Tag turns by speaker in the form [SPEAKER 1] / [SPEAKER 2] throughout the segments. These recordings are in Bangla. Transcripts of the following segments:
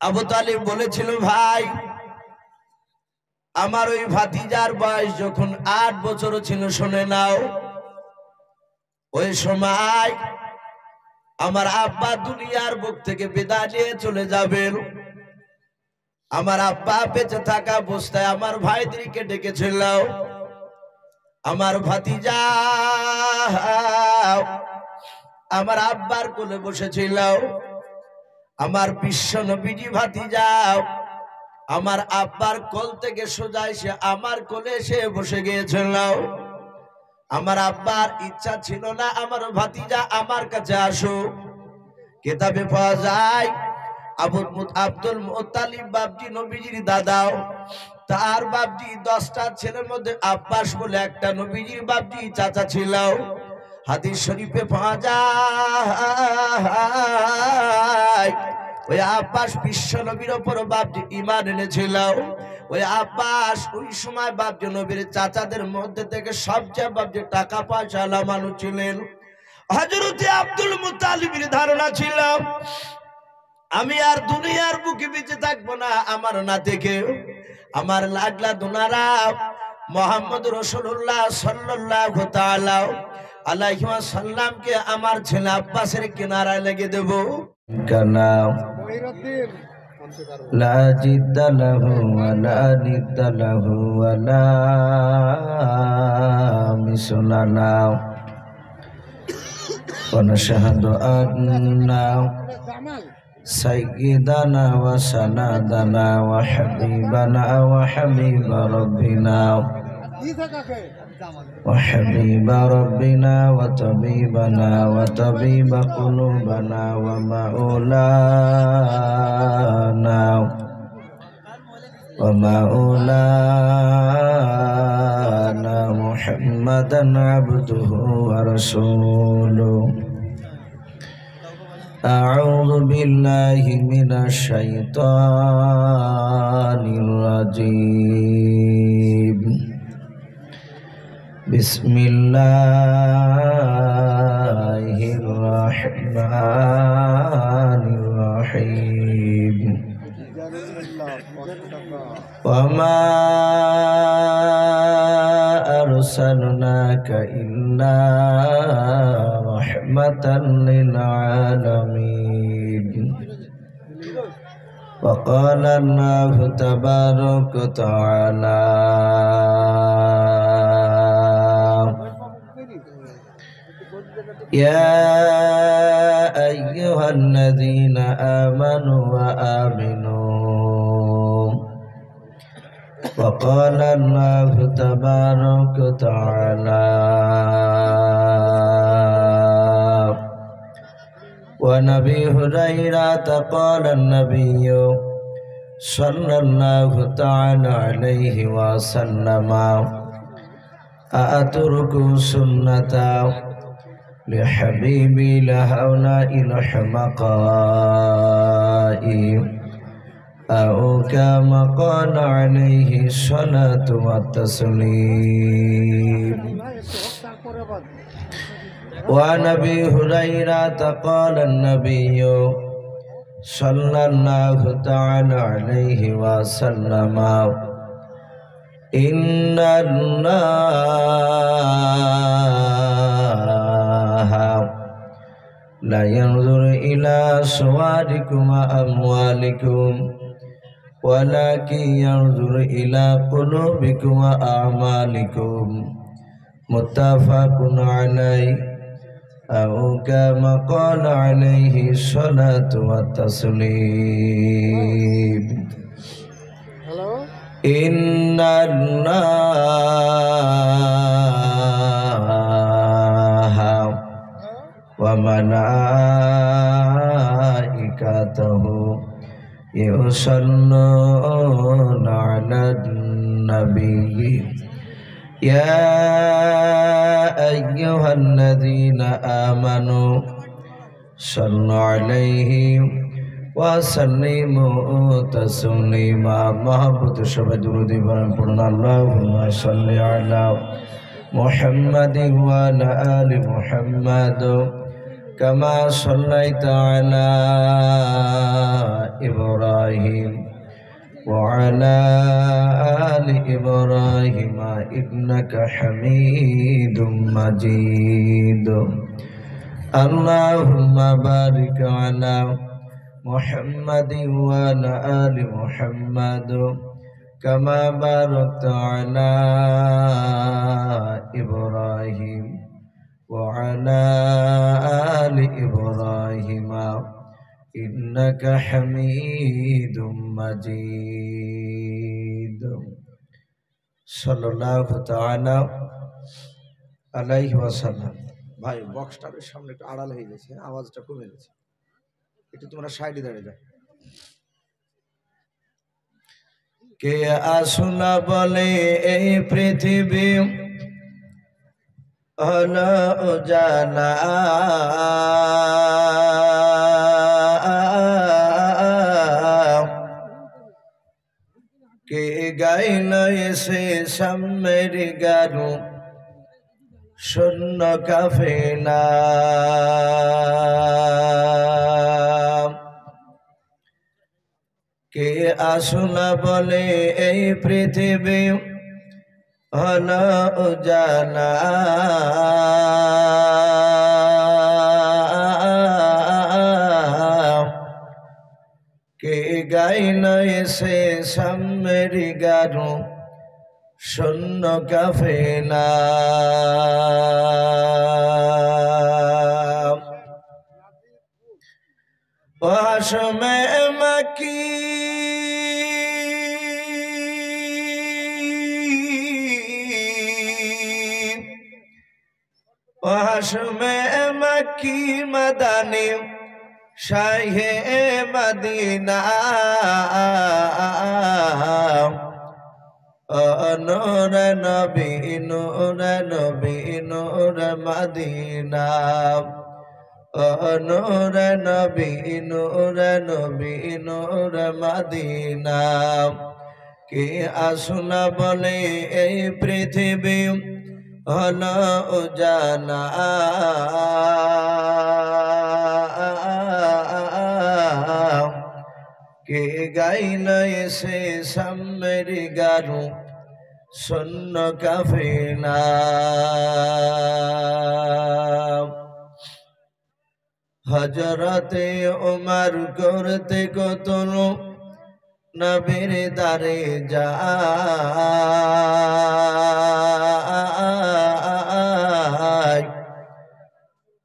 [SPEAKER 1] আবু তালিব বলেছিল, ভাই আমার ওই ভাতিজার বয়স যখন 8 বছর ছিল, শুনে নাও, ওই সময় আমার আব্বা দুনিয়ার বুক থেকে বিদায় নিয়ে চলে যাবেন। আমার আব্বা বেঁচে থাকা অবস্থায় আমার ভাইদেরকে ডেকেছিল, আমার ভাতিজা আমার আব্বার কোলে বসেছিল। আমার বিশ্ব নবীজি ভাতিজা আমার আব্বার কোল থেকে সোজা এসে আমার কোলে এসে বসে গিয়েছিল। আমার আব্বার ইচ্ছা ছিল না আমার ভাতিজা আমার কাছে আসুক। কিতাবে পাওয়া যায় আব্দুল মুত্তালিব বাপজি নবীজির দাদাও, তার বাপজি 10টা ছেলের মধ্যে আব্বাস বলে একটা নবীজির বাপজি চাচা ছিল। হাদিস শরীফে পাওয়া যায় ওই আব্বাস বিশ্ব নবীর উপর বাপজি ঈমান এনেছিল। ওই আব্বাস ওই সময় বাপজি নবীর চাচাদের মধ্যে থেকে সবচেয়ে বাপজি টাকা পয়সাওয়ালা মানুষ ছিলেন। হযরত আব্দুল মুত্তালিবের ধারণা ছিল আমি আর দুনিয়ার বুকে বেঁচে থাকবো না, আমার নাতিকে, আমার লাডলা দুনারা মুহাম্মদ রাসূলুল্লাহ সাল্লাল্লাহু তাআলা আলাইহি ওয়াসাল্লামকে আমার ছেলে আব্বাসের কিনারায় লেগে দেব। কানা লা জিদ্দা লাহু ওয়া লা নিদ্দা লাহু ওয়া লা মিসলা লাহু ওয়া নাশহাদু আন্না سيدنا وسندنا وحبيبنا وحبيب ربنا وحبيب ربنا وطبيبنا وطبيب قلوبنا ومولانا محمدا عبده ورسوله. أعوذ بالله من الشيطان الرجيم. بسم الله الرحمن الرحيم. وما أرسلناك إلا رحمة للعالمين. وقال الله تبارك وتعالى يا أيها الذين آمنوا وآمنوا. وقال الله تبارك وتعالى ونبي هريرة قال النبي صلى الله تعالى عليه وسلم أترك سنة لحبيبي لهؤلاء الحمقاء أو كما قال عليه الصلاة والتسليم. وعن أبي هريرة قال النبي صلى الله تعالى عليه وسلم إن الله لا ينظر إلى صوركم وأموالكم ولكن ينظر إلى قلوبكم وأعمالكم. متفق عليه أو كما قال عليه الصلاة والتسليم. إن الله وملائكته يصلون على النبي يا أيها الذين آمنوا صلوا عليه وسلموا تسليما. محبت شب درود پڑھنا اللهم صل على محمد وعلى آل محمد كما صليت على إبراهيم إبراهيم وعلى آل إبراهيم إنك حميد مجيد اللهم بارك على محمد وعلى آل محمد كما باركت على إبراهيم وعلى آل إبراهيم إنك حميد مجيد صلى الله تعالى عليه وسلم ভাই বক্সটার সামনে একটু আড়াল হয়ে গেছে আওয়াজটা কমে গেছে একটু তোমরা সাইডে দাঁড়িয়ে যাও কে আসুনা বলে এই পৃথিবী হলো জানা কে গাইল এসে সামের গারু শূন্য কাফেলা কে আসুনা বলে এই পৃথিবী হলো জানা কে গাইল এসে সামের গারু শূন্য কাফেলা ওয়াসমে মাকি ওয়াসমে মাকি মাদানী শাহে মদিনা নূর নবী নূর নবী নূর মদিনা নূর নবী নূর নবী নূর মদিনা কে আসুনা বলে এই পৃথিবী হলো জানা কে গাইল এসে সামের গারু শূন্য কাফেলা হযরতে ওমর করতে কতল নবীর দারে যায়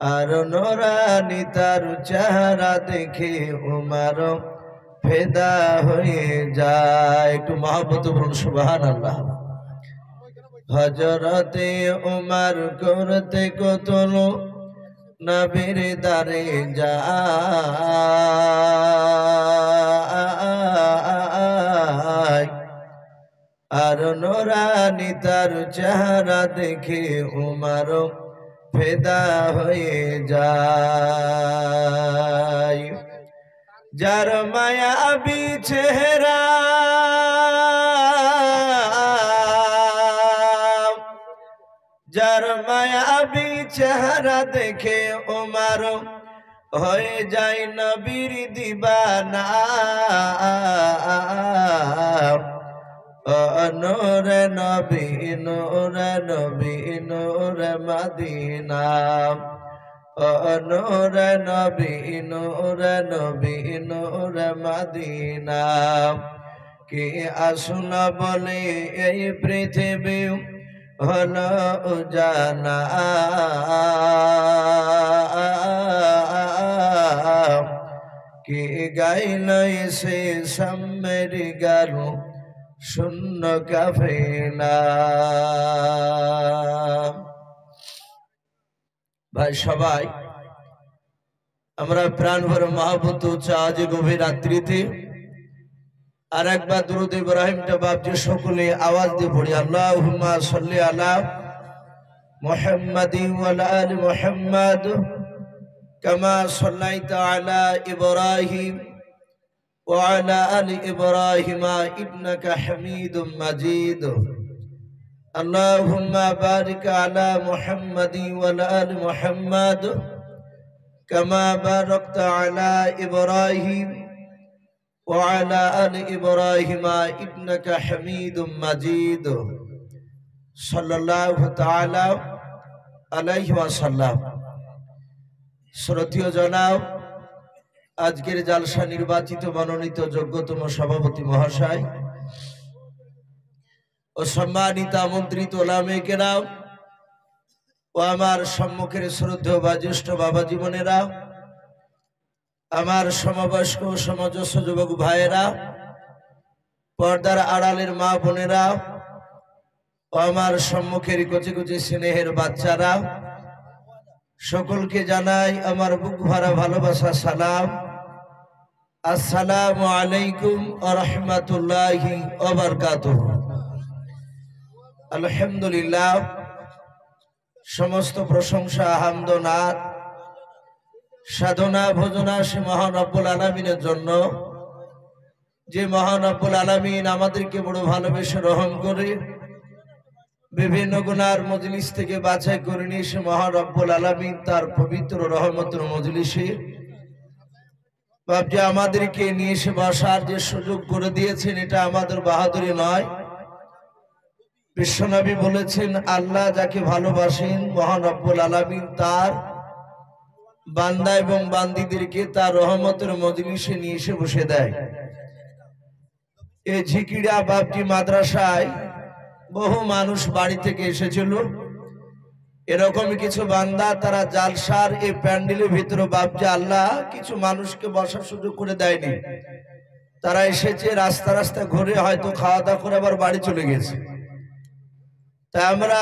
[SPEAKER 1] আর নোরানি তার চেহারা দেখে ওমর ফেদা হয়ে যায় একটু মহব্বত বলুন সুবহানাল্লাহ হযরতে ওমর করতে কতল নবীর দারে যায় আর নোরানি তার চেহারা দেখে ওমর ফেদা হয়ে যায় যার মায়াবী চেহারা যার মায়াবী চেহারা দেখে ওমর হয়ে যায় নবীর দিবানা নূর নবী নূর নবী নূর মদিনা নূর নবী নূর নবী নূর মদিনা কে আসুনা বলে এই পৃথিবী হলো জানা কে গাইল এসে সামের গারু শূন্য কাফেলা ভাই সবাই আমরা প্রাণ ভরে মহব্বত আজ গভীর রাত্রিতে আর একবার দুরূদ ইব্রাহিমটা বাপজি সকলে আওয়াজ দিয়ে পড়ি আল্লাহুম্মা সাল্লি আলা মুহাম্মাদিন ওয়া আলা আলি মুহাম্মাদ কামা সাল্লাইতা আলা ইব্রাহিম ওয়া আলা আলি ইব্রাহিম ইন্নাকা হামিদুম মাজিদ اللهم بارك على محمد وعلى آل محمد كما باركت على إبراهيم وعلى آل إبراهيم إنك حميد مجيد صلى الله تعالى عليه وسلم। শ্রদ্ধেয় জনাব, আজকের জালসা নির্বাচিত মনোনীত যোগ্যতম সভাপতি মহাশয় ও সম্মানিত আমন্ত্রিত ওলামে কেরাম ও আমার সম্মুখের শ্রদ্ধেয় বা জ্যেষ্ঠ বাবা জীবনেরা, আমার সমবয়স্ক সমজস্ব যুবক ভাইয়েরা, পর্দার আড়ালের মা বোনেরা ও আমার সম্মুখের কচি কচি স্নেহের বাচ্চারা, সকলকে জানাই আমার বুক ভরা ভালোবাসা সালাম। আসসালামু আলাইকুম ওয়া রাহমাতুল্লাহি ওয়া বারাকাতুহু। আলহামদুলিল্লাহ, সমস্ত প্রশংসা হামদ ও নাত সাধনা ভোজনা সে মহান রব্বুল আলামিনের জন্য, যে মহান রব্বুল আলামিন আমাদেরকে বড় ভালোবেসে রহম করে বিভিন্ন গুনার মজলিস থেকে বাছাই করে নিয়ে সে মহান রব্বুল আলামিন তার পবিত্র রহমতের মজলিসে বাপজি আমাদেরকে নিয়ে এসে বসার যে সুযোগ করে দিয়েছেন, এটা আমাদের বাহাদুরি নয়। বিশ্বনবী বলেছেন, আল্লাহ যাকে ভালোবাসেন মহান রব্বুল আলামিন তার বান্দা এবং বান্দীদেরকে তার রহমতের মজলিসে নিয়ে এসে বসে দেয়। এই ঝিকিড়া বাপজি মাদ্রাসায় বহু মানুষ বাড়ি থেকে এসেছিল। এরকম কিছু বান্দা তারা জালসার এই প্যান্ডেলের ভিতরে বাপজি আল্লাহ কিছু মানুষকে বসার সুযোগ করে দেয়নি। তারা এসেছে রাস্তা রাস্তা ঘুরে, হয়তো খাওয়া দাওয়া করে আবার বাড়ি চলে গেছে। তাই আমরা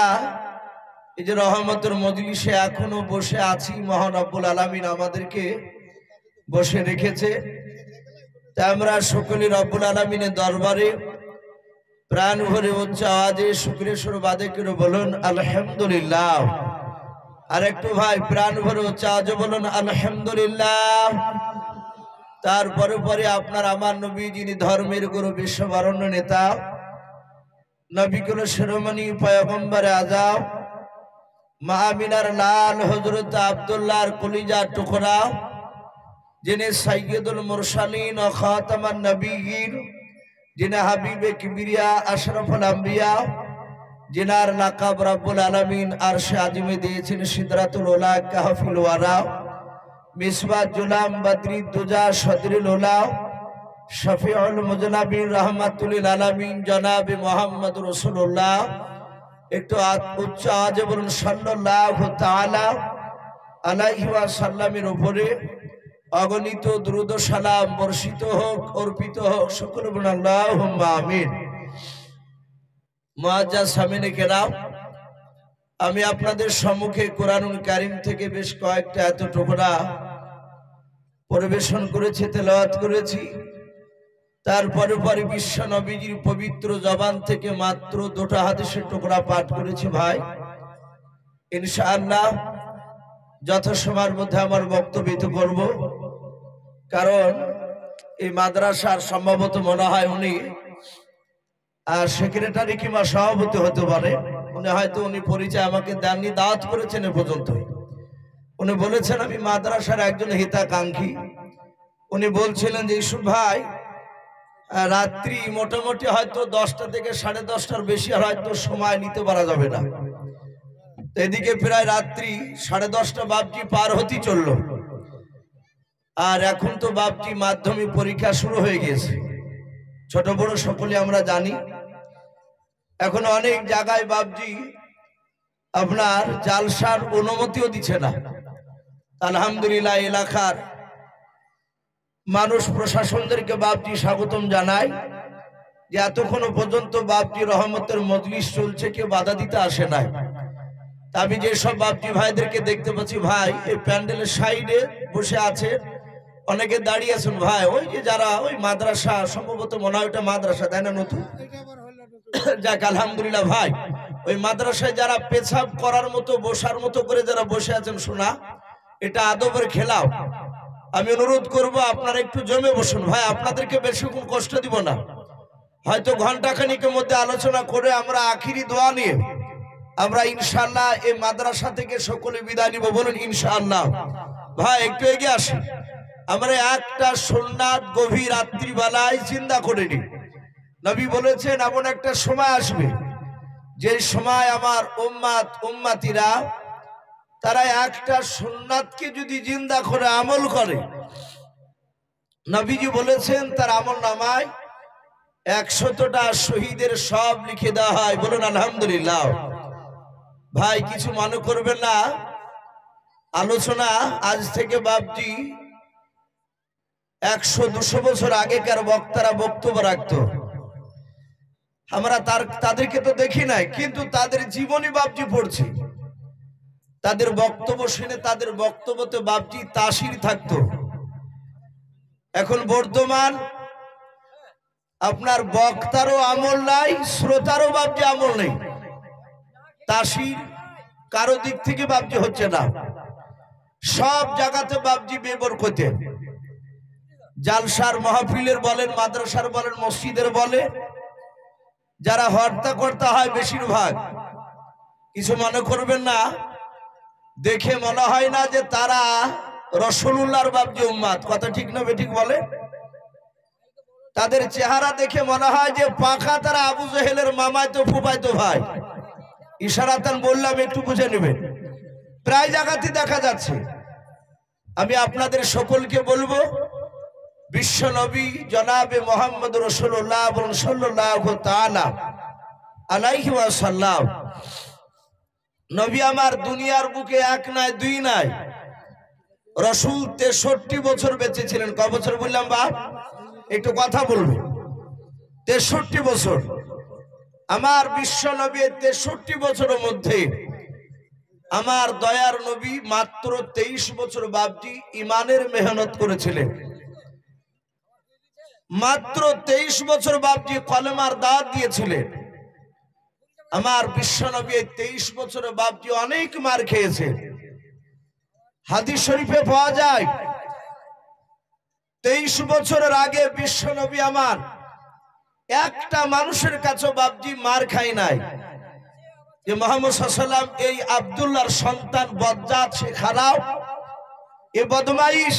[SPEAKER 1] এই যে রহমতের মজলিসে এখনো বসে আছি, মহান রব্বুল আলামিন আমাদেরকে বসে রেখেছে। তাই আমরা সকলে রব্বুল আলামিনের দরবারে প্রাণ ভরে উচ্চ আওয়াজে শুকরিয়া স্বরূপ আদায় করে বলুন আলহামদুলিল্লাহ। আর একটু ভাই প্রাণ ভরে উচ্চ আওয়াজে বলুন আলহামদুলিল্লাহ। তারপরে পরে আপনার আমার নবী, যিনি ধর্মের গুরু, বিশ্ববরণ্য নেতা, নবীকুল শিরোমণি পয়গম্বর আযম মা আমিনার লাল হযরত আব্দুল্লাহর কলিজার টুকরা, যিনি সাইয়্যিদুল মুরসালিন ও খাতামান নবিয়্যিন, যিনি হাবিবে কিবরিয়া আশরাফুল আম্বিয়া, যিনার লাকাব রব্বুল আলামিন আরশে আজিমে দিয়েছেন সিদরাতুল উলা, কাহফুল ওয়ারা, মিসবাহ জুলাম, বদরুদ দুজা, সদরুল উলা, শফিউল মুজনাবিন, রাহমাতুল লিল আলামিন জনাবে মুহাম্মদ রাসূলুল্লাহ। একটু উচ্চ আওয়াজে বলুন সাল্লাল্লাহু তাআলা আলাইহি ওয়াসাল্লামের উপরে অগণিত দ্রুত সালাম বর্ষিত হোক, অর্পিত হোক। সকলে বলুন আল্লাহুম্মা আমিন। মুআজ্জাজ সামিনে কেরাম, আমি আপনাদের সম্মুখে কোরআনুল কারীম থেকে বেশ কয়েকটা এত টুকরা পরিবেশন করেছি, তেলাওয়াত করেছি। তারপরে পরে বিশ্ব নবীজির পবিত্র জবান থেকে মাত্র দুটো হাদিসের টুকরা পাঠ করেছি। ভাই ইনশাআল্লাহ যথাসময়ের মধ্যে আমার বক্তব্য করব, কারণ এই মাদ্রাসার সম্ভবত মনে হয় উনি সেক্রেটারি কিংবা সভাপতি হতে পারে। উনি পরিচয় আমাকে দেননি, দাওয়াত করেছেন এ পর্যন্ত। উনি বলেছেন আমি মাদ্রাসার একজন হিতাকাঙ্ক্ষী। উনি বলছিলেন যে ইউসুফ ভাই, রাত্রি মোটামুটি হয়তো 10টা থেকে 10:30টার বেশি আর হয়তো সময় নিতে পারা যাবে না। এদিকে প্রায় রাত্রি 10:30টা বাপজি পার হতে চলল। আর এখন তো বাপজি মাধ্যমিক পরীক্ষা শুরু হয়ে গেছে, ছোট বড় সকলে আমরা জানি। এখন অনেক জায়গায় বাপজি আপনার জালসার অনুমতিও দিচ্ছে না। আলহামদুলিল্লাহ এলাকার মানুষ প্রশাসনদেরকে বাপজি স্বাগতম জানায় যে এতক্ষণ পর্যন্ত বাপজি রহমতের মজলিস চলছে, কেউ বাধা দিতে আসে নাই। আমি যেসব বাপজি ভাইদেরকে দেখতে পাচ্ছি, ভাই এই প্যান্ডেলের সাইডে বসে আছে, অনেকে দাঁড়িয়ে আছেন। ভাই ওই যে যারা ওই মাদ্রাসা, সম্ভবত মনে হয় ওটা মাদ্রাসা, তাই না? নতুন যাক আলহামদুলিল্লাহ। ভাই ওই মাদ্রাসায় যারা পেছাব করার মতো, বসার মতো করে যারা বসে আছেন, শোনা এটা আদবের খেলাও। আমি অনুরোধ করব আপনারা একটু জমে বসুন। ভাই আপনাদেরকে বেশিক্ষণ কষ্ট দিব না, হয়তো ঘন্টাখানিকের মধ্যে আলোচনা করে আমরা আখিরি দোয়া নিয়ে আমরা ইনশাআল্লাহ এই মাদ্রাসা থেকে সকলে বিদায় নিব। বলুন ইনশাআল্লাহ। ভাই একটু এগিয়ে আসুন। আমরা একটা সুন্নাত গভীর রাত্রিবেলায় চিন্তা করিনি। নবী বলেছেন এমন একটা সময় আসবে যে সময় আমার উম্মাতিরা তারা একটা সুন্নাতকে যদি জিন্দা করে আমল করে, নবীজি বলেছেন তার আমল নামায় 100টা শহীদের সব লিখে দেওয়া হয়। বলুন আলহামদুলিল্লাহ। ভাই কিছু মনে করবেন না, আলোচনা আজ থেকে বাপজি 100-200 বছর আগেকার বক্তারা বক্তব্য রাখতো, আমরা তাদেরকে তো দেখি নাই, কিন্তু তাদের জীবনী বাপজি পড়ছি। তাদের বক্তব্য শুনে তাদের বক্তব্যতে বাপজি তাসির থাকতো। এখন বর্তমান আপনার বক্তারও আমল নাই, শ্রোতারও বাপজি আমল নেই, তাসির কারো দিক থেকে বাপজি হচ্ছে না। সব জায়গাতে বাপজি বেবরকতে, জালসার মাহফিলের বলেন, মাদ্রাসার বলেন, মসজিদের বলে, যারা হর্তা কর্তা হয় বেশিরভাগ, কিছু মনে করবেন না, দেখে মনে হয় না যে তারা রাসূলুল্লাহর বাপজি উম্মত। কথা ঠিক না বেঠিক বলে? তাদের চেহারা দেখে মনে হয় যে পাখা তারা আবু জেহেলের মামাতো ফুফাইতো ভাই। ইশারাতান বললাম, একটু বুঝে নেবেন। প্রায় জায়গাতে দেখা যাচ্ছে। আমি আপনাদের সকলকে বলবো, বিশ্ব নবী জনাবে মুহাম্মদ রাসূলুল্লাহ সাল্লাল্লাহু তাআলা আলাইহি ওয়াসাল্লাম, নবী আমার দুনিয়ার বুকে এক নাই দুই নাই, রাসূল 63 বছর বেঁচে ছিলেন। ক বছর বললাম বাপ? একটু কথা বলবো। 63 বছর। আমার বিশ্ব নবী 63 বছরের মধ্যে আমার দয়ার নবী মাত্র 23 বছর বাপজি ইমানের মেহনত করেছিলেন। মাত্র 23 বছর বাপজি কলেমার দাওয়াত দিয়েছিলেন। আমার বিশ্ব নবী 23 বছর বাপজি অনেক মার খেয়েছে। হাদিস শরীফে পাওয়া যায় 23 বছরের আগে বিশ্ব নবী আমার একটা মানুষের কাছে বাপজি মার খায় নাই, যে মুহাম্মদ সাল্লাল্লাহু আলাইহি ওয়াসাল্লাম এই আব্দুল্লাহর সন্তান বজ্জাত, সে খারাপ, এ বদমাইশ,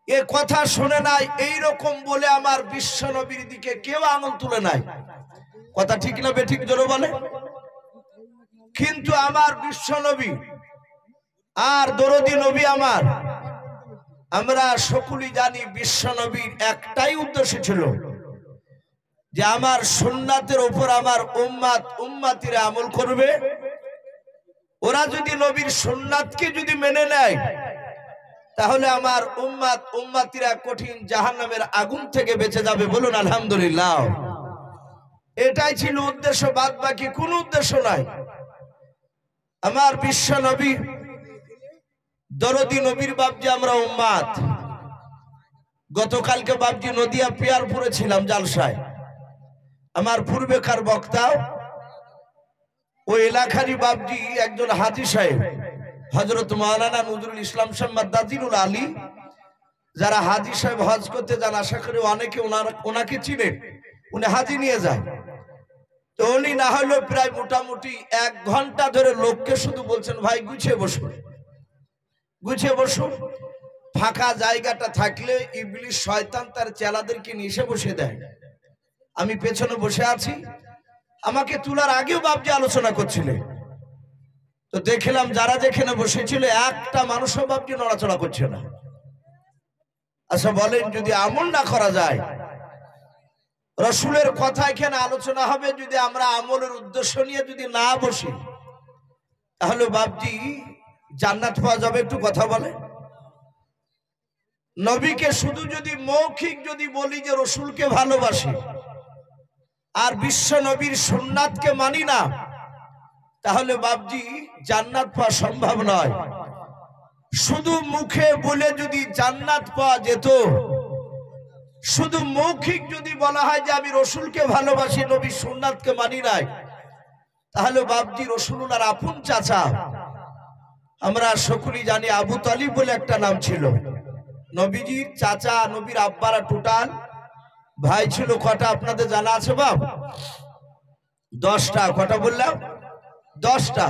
[SPEAKER 1] এ কথা শুনে নাই, এইরকম বলে আমার বিশ্ব নবীর দিকে কেউ আঙুল তুলে নাই। কথা ঠিক না বেঠিক জোরে বলে? কিন্তু আমার বিশ্ব নবী আর দরদি নবী আমার, আমরা সকলেই জানি বিশ্ব নবীর একটাই উদ্দেশ্য ছিল যে আমার সুন্নাতের উপর আমার উম্মাতিরা আমল করবে। ওরা যদি নবীর সুন্নাতকে যদি মেনে নেয়, তাহলে আমার উম্মাতিরা কঠিন জাহান্নামের আগুন থেকে বেঁচে যাবে। বলুন আলহামদুলিল্লাহ। এটাই ছিল উদ্দেশ্য, বাদ বাকি কোন উদ্দেশ্য নাই। আমার বিশ্ব নবী দরদি নবীর বাপজি আমরা উম্মাত। গতকালকে বাপজি নদিয়া পিয়ারপুরে ছিলাম জালসায়। আমার পূর্বেকার বক্তা ওই এলাকারই বাপজি একজন হাজী সাহেব, হযরত মাওলানা নজরুল ইসলাম দাজিনুল আলী, যারা হাজী সাহেব হজ করতে যান, আশা করি অনেকে ওনাকে চিনেন, উনি হাজী নিয়ে যায়। তো উনি না হলেও প্রায় মোটামুটি 1 ঘন্টা ধরে লোককে শুধু বলছেন, ভাই গুছিয়ে বসুন, গুছিয়ে বসুন। ফাঁকা জায়গাটা থাকলে ইবলিস শয়তান তার চেলাদেরকে নিয়ে এসে বসে দেয়। আমি পেছনে বসে আছি, আমাকে তোলার আগেও বাপজি আলোচনা করছিলেন। তো দেখলাম যারা যেখানে বসেছিল একটা মানুষও বাপজি নড়াচড়া করছে না। আচ্ছা বলেন, যদি আমল না করা যায়, রাসূলের কথা এখানে আলোচনা হবে, যদি আমরা আমলের উদ্দেশ্য নিয়ে যদি না বসি, তাহলে বাপজি জান্নাত পাওয়া যাবে? একটু কথা বলে। নবীকে শুধু যদি মৌখিক যদি বলি যে রাসূলকে ভালোবাসি আর বিশ্ব নবীর সুন্নাতকে মানি না, তাহলে বাপজি জান্নাত পাওয়া সম্ভব নয়। শুধু মুখে বলে যদি জান্নাত পাওয়া যেত, শুধু মৌখিক যদি বলা হয় যে আমি রাসূলকে ভালোবাসি, নবীর সুন্নাতকে মানি নাই, তাহলে বাপজি রাসূলুল্লাহর আপন চাচা, আমরা সকলেই জানি আবু তালিব বলে একটা নাম ছিল, নবীজির চাচা, নবীর আব্বারা টোটাল ভাই ছিল কটা আপনাদের জানা আছে বাপ? 10টা। কটা বললাম? 10টা।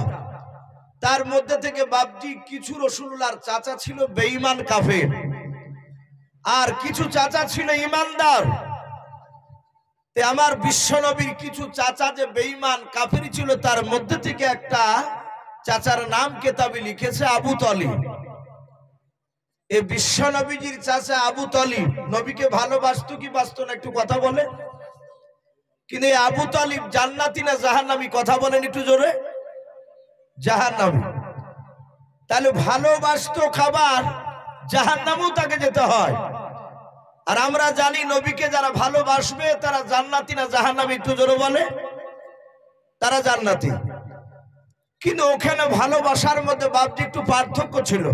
[SPEAKER 1] তার মধ্যে থেকে বাপজি কিছু রাসূলুল্লাহর চাচা ছিল বেঈমান কাফের, আর কিছু চাচা ছিল ইমানদার। আমার বিশ্বনবীর কিছু চাচা যে বেঈমান কাফির ছিল, তার মধ্যে থেকে একটা চাচার নাম কেতাবে লিখেছে আবু তালিব। এই বিশ্বনবীজির চাচা আবু তালিব নবীকে ভালোবাসতো কি বাসতো না একটু কথা বলে? কিন্তু এই আবু তালিব জান্নাতি না জাহান্নামী? কথা বলেন একটু জোরে। জাহান্নামী। তাহলে ভালোবাসতো খাবার, জাহান্নামেও তাকে যেতে হয়। আর আমরা জানি নবীকে যারা ভালোবাসবে তারা জান্নাতি না জাহান্নামী? একটু জোরে বলে। তারা জান্নাতি। কিন্তু ওখানে ভালোবাসার মধ্যে বাপজি একটু পার্থক্য ছিল।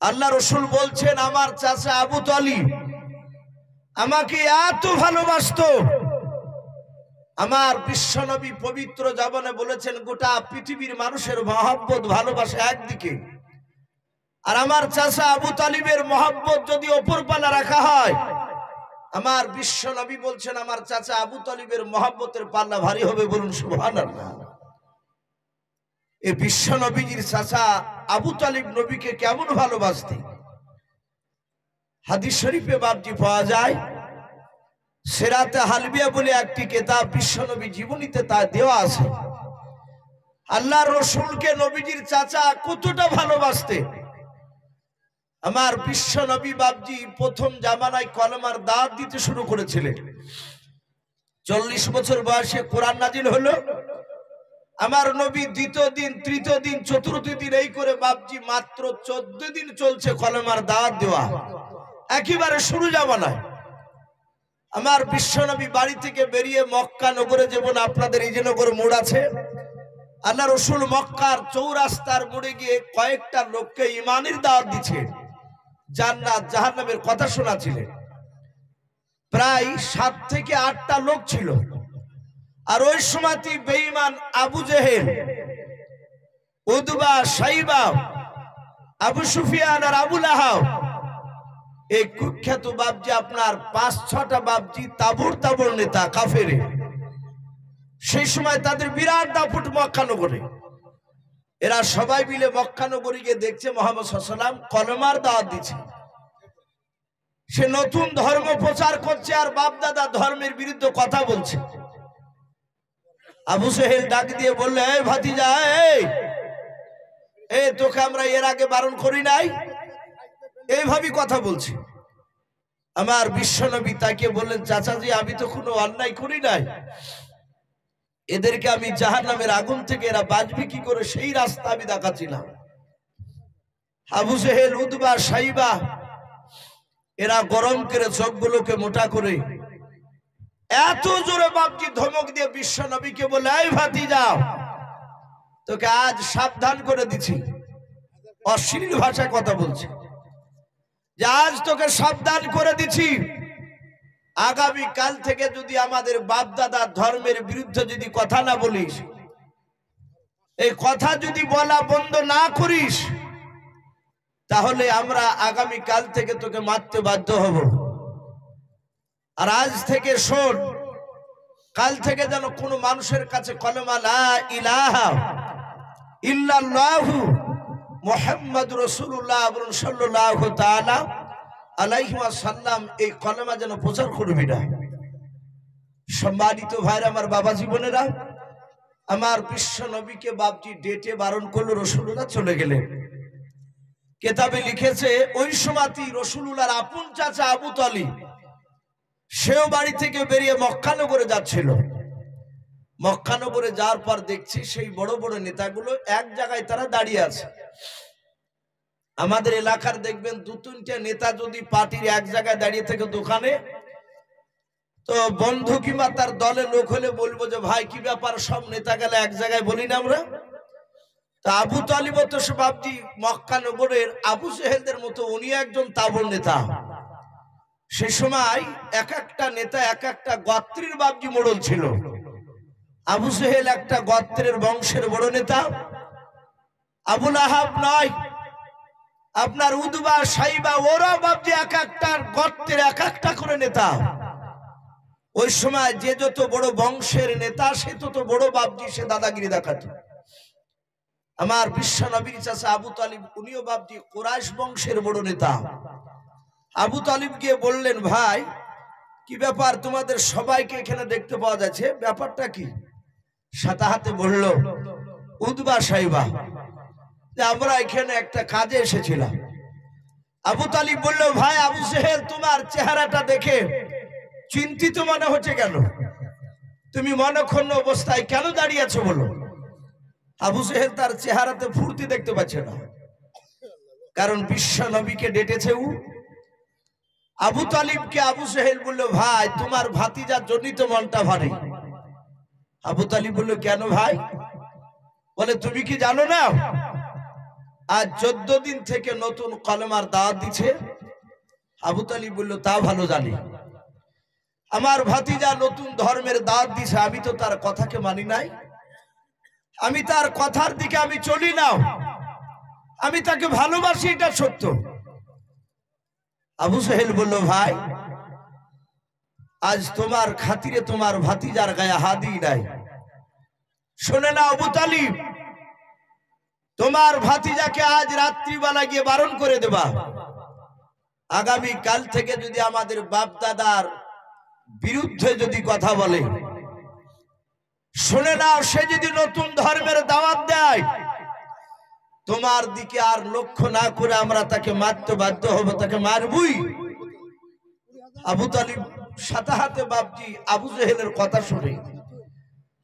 [SPEAKER 1] আল্লাহ রসুল বলছেন আমার চাচা আবু তালিব আমাকে এত ভালোবাসতো, আমার বিশ্বনবী পবিত্র জবানে বলেছেন গোটা পৃথিবীর মানুষের মহব্বত ভালোবাসা একদিকে, আর আমার চাচা আবু তালিবের মহব্বত যদি ওপর পালা রাখা হয়, আমার বিশ্বনবী বলছেন আমার চাচা আবু তালিবের মহব্বতের পাল্লা ভারী হবে। বলুন সুবহানাল্লাহ। এই বিশ্বনবীজির চাচা আবু তালিব নবীকে কেমন ভালোবাসতেন হাদিস শরীফে বাপজি পাওয়া যায়। সিরাতে হালবিয়া বলে একটি কিতাব বিশ্বনবী জীবনীতে তা দেওয়া আছে। আল্লাহর রাসূলকে নবীজির চাচা কতটা ভালোবাসতেন। আমার বিশ্বনবী বাপজি প্রথম জামানায় কলেমার দাওয়াত দিতে শুরু করেছিলেন। 40 বছর বয়সে কোরআন নাজিল হলো। আমার নবী দ্বিতীয় দিন, তৃতীয় দিন, চতুর্থ দিন এই করে বাপজি মাত্র 14 দিন চলছে কলেমার দাওয়াত দেওয়া, একেবারে শুরু জামানায়। আমার বিশ্বনবী বাড়ি থেকে বেরিয়ে মক্কা নগরে, যেমন আপনাদের এই যে নগর মোড় আছে, আল্লাহ রসুল মক্কার চৌরাস্তার মোড়ে গিয়ে কয়েকটা লোককে ঈমানের দাওয়াত দিচ্ছে, জান্নাত জাহান্নামের কথা শোনাচ্ছিলেন। প্রায় 7 থেকে 8টা লোক ছিল। আর ওই সময় বেঈমান আবু জেহেল, উতবা, সাইবা, আবু সুফিয়ান আর আবু লাহাব, এই কুখ্যাত বাপজি আপনার 5-6টা বাপজি তাবর নেতা কাফের। সেই সময় তাদের বিরাট দাপট মক্কা নগরে। এরা সবাই মিলে মক্কা নগরে গিয়ে দেখছে মুহাম্মদ সাল্লাল্লাহু আলাইহি ওয়াসাল্লাম কলেমার দাওয়াত দিচ্ছে। সে নতুন ধর্ম প্রচার করছে আর বাপ দাদা ধর্মের বিরুদ্ধে কথা বলছে। আবু জেহেল ডাক দিয়ে বললে, এই ভাতিজা, এই তোকে আমরা এর আগে বারণ করি নাই? এইভাবে কথা বলছি। আমার বিশ্বনবী তাকে বললেন, চাচাজি আমি তো কোনো অন্যায় করি নাই, এদেরকে আমি জাহান্নামের আগুন থেকে এরা বাঁচবে কি করে সেই রাস্তা আমি দেখাচ্ছিলাম। আবু জেহেল, উতবা, সাইবা এরা গরম করে চোখগুলোকে মোটা করে এত জোরে বাপজি ধমক দিয়ে বিশ্বনবীকে বলে, এই ভাতিজা তোকে আজ সাবধান করে দিচ্ছি। অশ্লীল ভাষায় কথা বলছে যে আজ তোকে সাবধান করে দিচ্ছি, আগামী কাল থেকে যদি আমাদের বাপ দাদা ধর্মের বিরুদ্ধে যদি কথা না বলিস, এই কথা যদি বলা বন্ধ না করিস, তাহলে আমরা আগামী কাল থেকে তোকে মারতে বাধ্য হব। আর আজ থেকে শোন, কাল থেকে যেন কোনো মানুষের কাছে কলেমা লা ইলাহা ইল্লাল্লাহু মুহাম্মাদুর রাসূলুল্লাহ সাল্লাল্লাহু তাআলা আলাইহি ওয়াসাল্লাম এই কলেমা যেন প্রচার করবি না। সম্মানিত ভাইরা, আমার বাবা জীবনেরা, আমার বিশ্ব নবীকে বাপজি ডেটে বারণ করলো, রাসূলুল্লাহ চলে গেলেন। কিতাবে লিখেছে ওই সময়ই রাসূলুল্লাহর আপন চাচা আবু তালিব সেও বাড়ি থেকে বেরিয়ে মক্কা নগরে যাচ্ছিল। মক্কা নগরে যাওয়ার পর দেখছি সেই বড় বড় নেতাগুলো এক জায়গায় তারা দাঁড়িয়ে আছে। আমাদের এলাকার দেখবেন 2-3টা নেতা যদি পার্টির এক জায়গায় দাঁড়িয়ে থেকে দোকানে, তো বন্ধু কিংবা তার দলের লোক হলে বলবো যে ভাই কি ব্যাপার, সব নেতা গেলে এক জায়গায় বলি না আমরা। তা আবু তালিব তো সে বাপজি মক্কা নগরের আবু জেহেলদের মতো উনি একজন তাবর নেতা। সে সময় এক একটা নেতা এক একটা গোত্রের বাপজি মোড়ল ছিল। আবু জেহেল একটা গোত্রের বংশের বড় নেতা। আবু লাহাব নয়, আপনার উতবা, সাইবা ওরা বাপজি এক একটা গোত্রের এক একটা করে নেতা। ওই সময় যে যত বড় বংশের নেতা সে তত বড় বাপজি সে দাদাগিরি দেখাতো। আমার বিশ্ব নবীর চাচা আবু তালিব উনিও বাপজি কুরাইশ বংশের বড় নেতা। আবু তালিব গিয়ে বললেন, ভাই কি ব্যাপার, তোমাদের সবাইকে এখানে দেখতে পাওয়া যাচ্ছে, ব্যাপারটা কি? সাথে হাতে বলল, উদবা সাইবা, যে আমরা এখানে একটা কাজে এসেছিলাম। আবু তালিব বলল, ভাই আবু জেহেল, তোমার চেহারাটা দেখে চিন্তিত মনে হচ্ছে কেন? তুমি মনক্ষুণ্ণ অবস্থায় কেন দাঁড়িয়ে আছো বলো? আবু জেহেল তার চেহারাতে ফুর্তি দেখতে পাচ্ছে না, কারণ বিশ্ব নবীকে ডেটেছে ও। আবু তালিবকে আবু জেহেল বলল, ভাই তোমার ভাতিজার জন্যই তো মনটা ভারী। আবু তালিব বলল, কেন ভাই? বলে, তুমি কি জানো না আজ 14 দিন থেকে নতুন কলেমার দাওয়াত দিচ্ছে? আবু তালিব বলল, তা ভালো জানি। আমার ভাতিজা নতুন ধর্মের দাওয়াত দিছে, আমি তো তার কথাকে মানি নাই, আমি তার কথার দিকে আমি চলি না, আমি তাকে ভালোবাসি, এটা সত্য। আবু জেহেল বলল, ভাই আজ তোমার খাতিরে তোমার ভাতিজার গায়ে হাত দিই নাই। শোনে না আবু তালিব, তোমার ভাতিজাকে আজ রাত্রিবেলা গিয়ে বারণ করে দেবা, আগামী কাল থেকে যদি আমাদের বাপ দাদার বিরুদ্ধে যদি কথা বলে, শুনে নাও, সে যদি নতুন ধর্মের দাওয়াত দেয়, তোমার দিকে আর লক্ষ্য না করে আমরা তাকে মারতে বাধ্য হব, তাকে মারবই। আবু তালিব সাথে হাতে বাপজি আবু জেহেলের কথা শুনে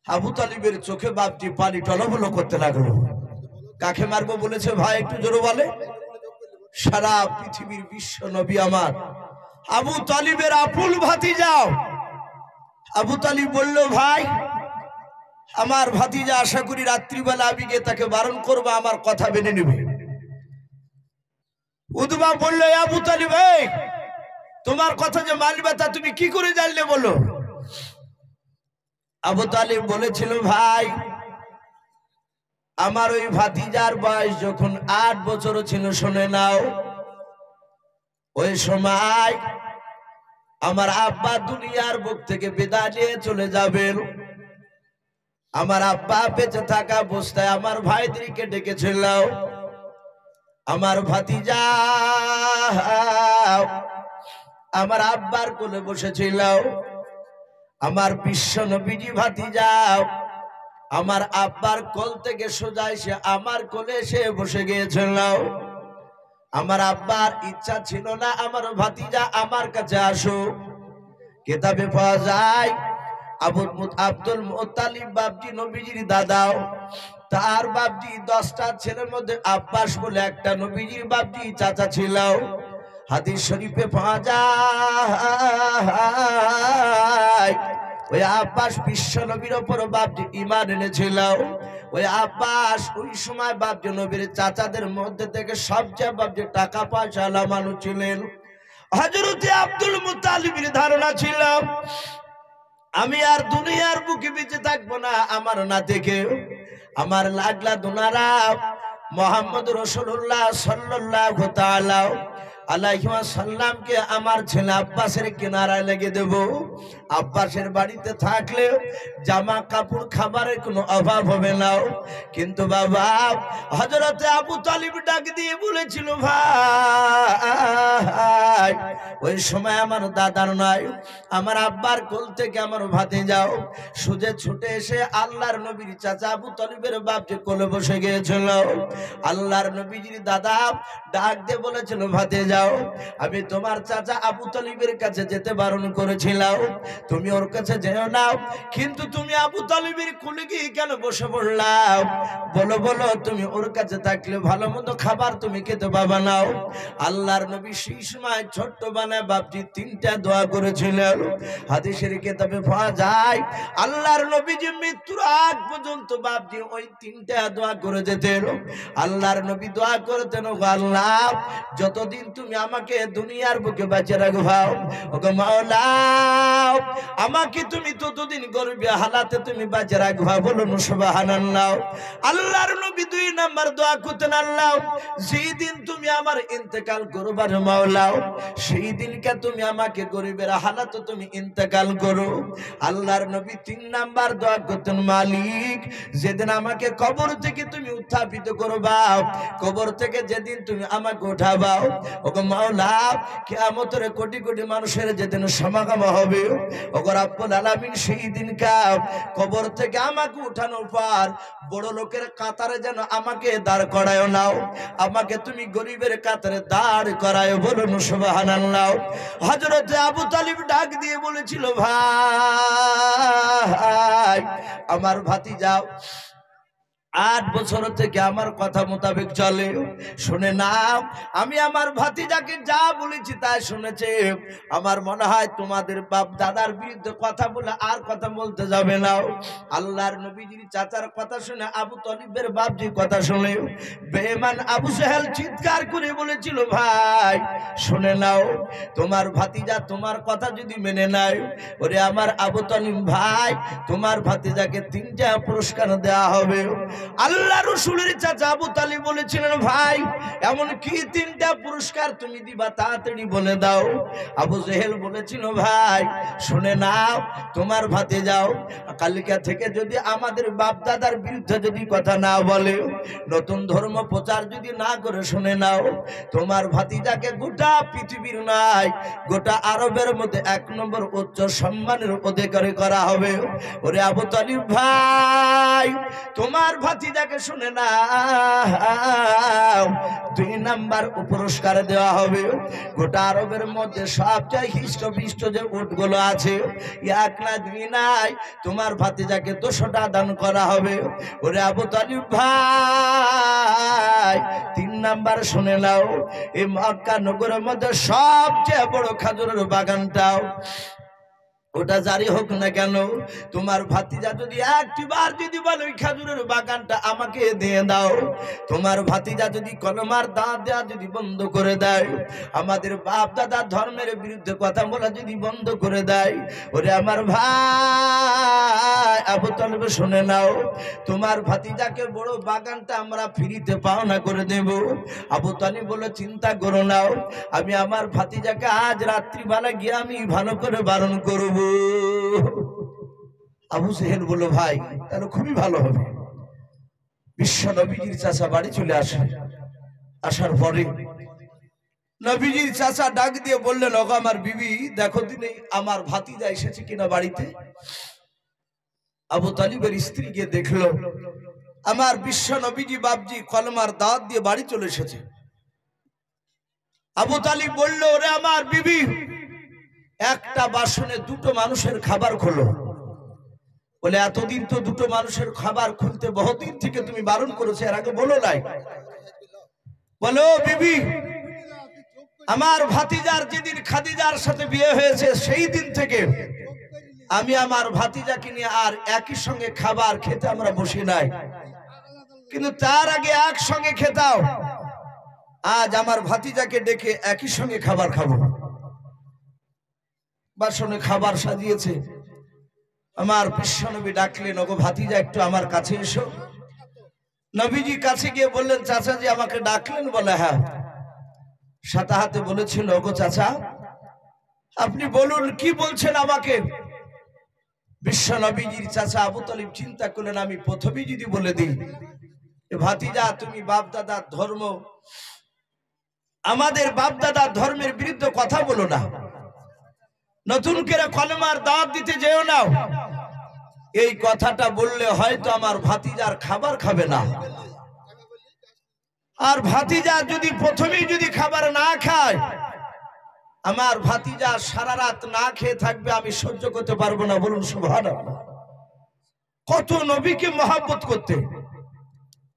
[SPEAKER 1] আবু তালিবের চোখে বাপজি পানি টলমল করতে লাগলো। কাকে মারবো বলেছে ভাই, একটু জোরে বলে? সারা পৃথিবীর বিশ্ব নবী আমার আবু তালিবের আপুল ভাতিজা। আবু তালিব বলল, ভাই আমার ভাতিজা আশা করি রাত্রিবেলা আমি গিয়ে তাকে বারণ করবো, আমার কথা মেনে নেবে। উদবা বলল, আবু তালিব, তোমার কথা যে মানবে তা তুমি কি করে জানলে বলো? আবু তালিব বলেছিল, ভাই আমার ওই ভাতিজার বয়স যখন 8 বছর ছিল, শুনে নাও, ওই সময় আমার আব্বা দুনিয়ার বুক থেকে বিদায় নিয়ে চলে যাবেন। আমার আব্বা বেঁচে থাকা অবস্থায় আমার ভাইদেরকে ডেকেছিল, আমার ভাতিজা আমার আব্বার কোলে বসেছিল, আমার বিশ্ব নবীজি ভাতিজা আমার আব্বার কোল থেকে সোজা এসে আমার কোলে এসে বসে গিয়েছিল। আমার আব্বার ইচ্ছা ছিল না আমার ভাতিজা আমার কাছে আসুক। কিতাবে পাওয়া যায় আব্দুল মুত্তালিব বাপজি নবীজির দাদাও, তার বাপজি 10টা ছেলের মধ্যে আব্বাস বলে একটা নবীজির বাপজি চাচা ছিল। হাদিস শরীফে পাওয়া যায় ওই আব্বাস বিশ্ব নবীর উপর বাপজি ঈমান এনেছিল। ওই আব্বাস ওই সময় বাপজি নবীর চাচাদের মধ্যে থেকে সবচেয়ে বাপজি টাকা পয়সা আলা মানুষ ছিলেন। হযরত আব্দুল মুত্তালিবের ধারণা ছিল, আমি আর দুনিয়ার বুকে বেঁচে থাকবো না, আমার না থেকে আমার লাগলা দুনারা মুহাম্মদ রাসূলুল্লাহ সাল্লাল্লাহু তাআলা আলাইহি ওয়াসাল্লামকে আমার ছেলে আব্বাসের কিনারায় লেগে দেব। আব্বাসের বাড়িতে থাকলে জামা কাপড় খাবারের কোনো অভাব হবে না। কিন্তু বাবা হযরতে আবু তালিব ডাক দিয়ে বলেছিল, ভাই ওই সময় আমার দাদার নয়, আমার আব্বার কোল থেকে আমার ভাতিজাও সোজা ছুটে এসে আল্লাহর নবীর চাচা আবু তালিবের বাপ যে কোলে বসে গিয়েছিল। আল্লাহর নবীজির দাদা ডাক দিয়ে বলেছিল, ভাতিজাও আমি তোমার চাচা আবু তালিবের কাছে যেতে বারণ করেছিলাম, তুমি ওর কাছে যেও না, কিন্তু তুমি আবু তালিবের কোলে গিয়ে কেন বসে পড়লাম? বলো বলো, তুমি ওর কাছে থাকলে ভালো মন্দ খাবার তুমি খেতে পাবা না। আল্লাহর নবী সেই সময় ছোট্ট বানায় বাপজি 3টা দোয়া করেছিলেন। হাদিসের কিতাবে পাওয়া যায় আল্লাহর নবী যে মৃত্যুর আগ পর্যন্ত বাপজি ওই 3টা দোয়া করে যেতেন। আল্লাহর নবী দোয়া করতেন, আল্লাহ যতদিন তুমি আমাকে দুনিয়ার বুকে বেঁচে রাখবা, ওগো মাওলা নাও, আমাকে তুমি ততদিন গরিবে হালাতে তুমি বাঁচে রাখবা, বলুন সুবহানাল্লাহ। আল্লাহর নবী 2 নাম্বার দোয়া করতেন, আল্লাহ যেই দিন তুমি আমার ইন্তেকাল করবার মাওলা, সেই দিনকে তুমি আমাকে গরিবের হালাতে তুমি ইন্তেকাল করো। আল্লাহর নবী 3 নাম্বার দোয়া করতেন, মালিক যেদিন আমাকে কবর থেকে তুমি উত্থাপিত করবা, কবর থেকে যেদিন তুমি আমাকে উঠাবাও, ওগো মাওলা কিয়ামতের কোটি কোটি মানুষের যেদিন সমাগম হবে, ওগো রব্বুল আলামিন সেই দিনকা কবর থেকে আমাকে উঠানোর পর বড় লোকের কাতারে যেন আমাকে দাঁড় করায়ও নাও, আমাকে তুমি গরিবের কাতারে দাঁড় করায়ও, বলুন সুবহানাল্লাহ। হযরত আবু তালিব ডাক দিয়ে বলেছিল, ভাই আমার ভাতিজা 8 বছর থেকে আমার কথা মোতাবেক চলে, শুনে নাও আমি আমার ভাতিজাকে যা বলেছি তাই শুনেছে। আমার মনে হয় তোমাদের বাপ দাদার বিরুদ্ধে কথা বলে আর কথা বলতে যাবে না। আল্লাহর নবীজির চাচার কথা শুনে আবু তালিবের বাপজির কথা শুনে বেঈমান আবু সেহেল চিৎকার করে বলেছিল, ভাই শুনে নাও তোমার ভাতিজা তোমার কথা যদি মেনে নেয়, ওরে আমার আবু তালিব ভাই তোমার ভাতিজাকে 3টা পুরস্কার দেওয়া হবে। আল্লাহ রাসূলের চাচা আবু তালিব বলেছিলেন, ভাই এমন কি 3টা পুরস্কার তুমি দিবা, তাড়াতাড়ি বলে দাও। আবু জেহেল বলেছিল, ভাই শুনে নাও তোমার ভাতিজাও কালিকা থেকে যদি আমাদের বাপ দাদার বিরুদ্ধে যদি কথা না বলে, নতুন ধর্ম প্রচার যদি না করে, শুনে নাও তোমার ভাতিজাকে গোটা পৃথিবীর নাই গোটা আরবের মধ্যে 1 নম্বর উচ্চ সম্মানের অধিকারী করা হবে। ওরে আবু তালিব ভাই তোমার ভাতিজাকে শুনে নাও 2 নাম্বার পুরস্কার দেওয়া হবে। গোটা আরবের মধ্যে সবচেয়ে হিষ্টপিষ্ট যে উটগুলো আছে, 1 না 2 নাই, তোমার ভাতিজাকে 200টা দান করা হবে। ওরে আবু তালিব ভাই 3 নাম্বার শুনে নাও, এই মক্কা নগরের মধ্যে সবচেয়ে বড় খেজুরের বাগানটাও ওটা জারি হোক না কেন, তোমার ভাতিজা যদি একটিবার যদি বলে ওই খেজুরের বাগানটা আমাকে দিয়ে দাও, তোমার ভাতিজা যদি কলমার দাঁত দেওয়া যদি বন্ধ করে দেয়, আমাদের বাপ দাদা ধর্মের বিরুদ্ধে কথা বলা যদি বন্ধ করে দেয়, ওরে আমার ভাই আবু তালিব শুনে নাও তোমার ভাতিজাকে বড় বাগানটা আমরা ফ্রিতে পাওনা করে দেব। আবু তালিব বলে, চিন্তা করো নাও, আমি আমার ভাতিজাকে আজ রাত্রিবেলা গিয়ে আমি ভালো করে বারণ করব। আবু জেহেল বলল, ভাই তাহলে খুবই ভালো হবে। বিশ্ব নবীজির চাচা বাড়ি চলে আসে, আসার পরে নবীজির চাচা ডাক দিয়ে বললেন, ওগো আমার বিবি দেখো দিনে আমার ভাতিজা এসেছে কিনা বাড়িতে। আবু তালিবের স্ত্রী গিয়ে দেখলো আমার বিশ্ব নবীজি বাপজি কলমার দাঁত দিয়ে বাড়ি চলে এসেছে। আবু তালিব বলল, ওরে আমার বিবি একটা বাসনে 2টো মানুষের খাবার খোলো। বলে, এতদিন তো 2টো মানুষের খাবার খুলতে বহুদিন থেকে তুমি বারণ করেছো, এর আগে বলো নাই। বলো বিবি আমার ভাতিজার যেদিন খাদিজার সাথে বিয়ে হয়েছে সেই দিন থেকে আমি আমার ভাতিজাকে নিয়ে আর একই সঙ্গে খাবার খেতে আমরা বসি নাই, কিন্তু তার আগে একসঙ্গে খেতাম। আজ আমার ভাতিজাকে ডেকে একই সঙ্গে খাবার খাবো। বাসনে খাবার সাজিয়েছে। আমার বিশ্বনবী ডাকলেন, ওগো ভাতিজা একটু আমার কাছে এসো। নবীজি কাছে গিয়ে বললেন, চাচাজি আমাকে ডাকলেন? বলে, হ্যাঁ। সাথে হাতে বলেছিল, ওগো চাচা আপনি বলুন কি বলছেন আমাকে। বিশ্বনবীজির চাচা আবু তালিব চিন্তা করলেন, আমি প্রথমেই যদি বলে দিই, ভাতিজা তুমি বাপ দাদার ধর্ম আমাদের বাপ দাদার ধর্মের বিরুদ্ধে কথা বলো না, নতুন করে কলমার দাওয়াত দিতে যেও না। এই কথাটা বললে হয়তো আমার ভাতিজার খাবার খাবে না, আর ভাতিজা যদি প্রথমেই যদি খাবার না খায়, আমার ভাতিজা সারা রাত না খেয়ে থাকবে, আমি সহ্য করতে পারবো না। বলুন সুবহানাল্লাহ। কত নবীকে মহব্বত করতে।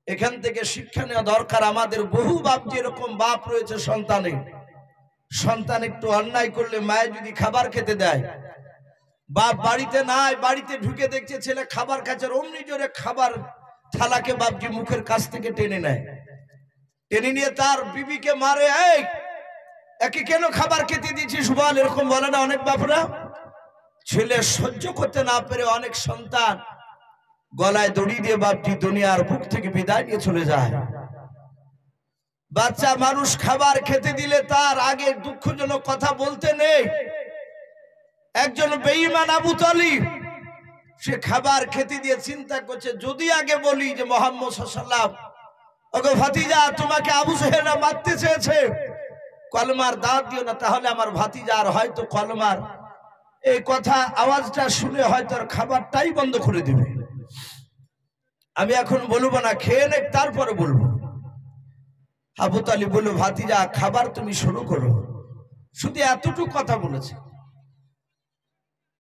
[SPEAKER 1] এখান থেকে শিক্ষা নেওয়া দরকার। আমাদের বহু বাপ যেরকম বাপ রয়েছে, সন্তান একটু অন্যায় করলে মায়ের যদি খাবার খেতে দেয়, বাপ বাড়িতে নাই, বাড়িতে ঢুকে দেখছে ছেলে খাবার খাচ্ছে, অমনি জোরে খাবার থালাকে বাপজি মুখের কাছ থেকে টেনে নেয়, টেনে নিয়ে তার বিবিকে মারে, এই একে কেন খাবার খেতে দিয়েছিস বল, এরকম বলে না অনেক বাপরা? ছেলে সহ্য করতে না পেরে অনেক সন্তান গলায় দড়ি দিয়ে বাপটি দুনিয়ার বুক থেকে বিদায় নিয়ে চলে যায়। বাচ্চা মানুষ খাবার খেতে দিলে তার আগে দুঃখজনক কথা বলতে নেই। একজন বেঈমান আবু তালিব সে খাবার খেতে দিয়ে চিন্তা করছে, যদি আগে বলি যে মুহাম্মদ সাল্লাল্লাহু আলাইহি ওয়াসাল্লাম ওগো ভাতিজা তোমাকে আবু জেহেলরা মারতে চেয়েছে, কলমার দাওয়াত দিও না, তাহলে আমার ভাতিজার হয়তো কলমার এই কথা আওয়াজটা শুনে হয়তো আর খাবারটাই বন্ধ করে দিবে। আমি এখন বলবো না, খেয়ে নে তারপরে বলবো। আবু তালিব বলল, ভাতিজা খাবার তুমি শুরু করো। শুধু এতটুকু কথা বলেছে।